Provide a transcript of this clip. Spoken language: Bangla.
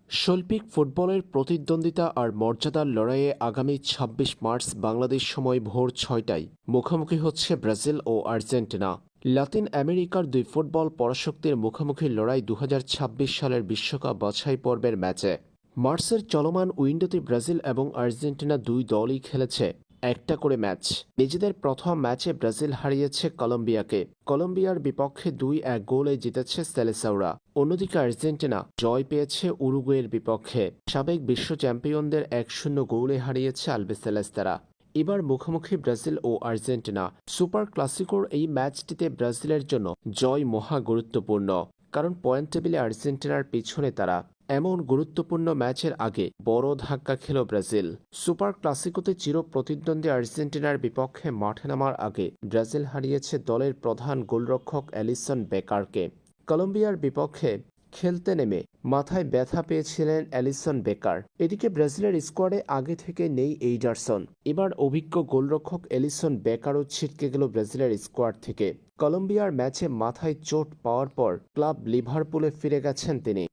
শৈল্পিক ফুটবলের প্রতিদ্বন্দ্বিতা আর মর্যাদার লড়াইয়ে আগামী ২৬ মার্চ বাংলাদেশ সময় ভোর ৬টায় মুখোমুখি হচ্ছে ব্রাজিল ও আর্জেন্টিনা। লাতিন আমেরিকার দুই ফুটবল পরাশক্তির মুখোমুখি লড়াই ২০২৬ সালের বিশ্বকাপ বাছাই পর্বের ম্যাচে। মার্চের চলমান উইন্ডোতে ব্রাজিল এবং আর্জেন্টিনা দুই দলই খেলেছে একটা করে ম্যাচ। নিজেদের প্রথম ম্যাচে ব্রাজিল হারিয়েছে কলম্বিয়াকে। কলম্বিয়ার বিপক্ষে ২-১ গোলে জিতেছে সেলেসাওরা। অন্যদিকে আর্জেন্টিনা জয় পেয়েছে উরুগুয়ের বিপক্ষে। সাবেক বিশ্ব চ্যাম্পিয়নদের ১-০ গোলে হারিয়েছে আলবিসেলেস্তারা। এবার মুখোমুখি ব্রাজিল ও আর্জেন্টিনা। সুপার ক্লাসিকোর এই ম্যাচটিতে ব্রাজিলের জন্য জয় মহা গুরুত্বপূর্ণ, কারণ পয়েন্ট টেবিলে আর্জেন্টিনার পিছনে তারা। এমন গুরুত্বপূর্ণ ম্যাচের আগে বড় ধাক্কা খেল ব্রাজিল। সুপার ক্লাসিকোতে চির প্রতিদ্বন্দ্বী আর্জেন্টিনার বিপক্ষে মাঠে নামার আগে ব্রাজিল হারিয়েছে দলের প্রধান গোলরক্ষক অ্যালিসন বেকারকে। কলম্বিয়ার বিপক্ষে খেলতে নেমে মাথায় ব্যথা পেয়েছিলেন অ্যালিসন বেকার। এদিকে ব্রাজিলের স্কোয়াডে আগে থেকে নেই এইডারসন। এবার অভিজ্ঞ গোলরক্ষক অ্যালিসন বেকারও ছিটকে গেল ব্রাজিলের স্কোয়াড থেকে। কলম্বিয়ার ম্যাচে মাথায় চোট পাওয়ার পর ক্লাব লিভারপুলে ফিরে গেছেন তিনি।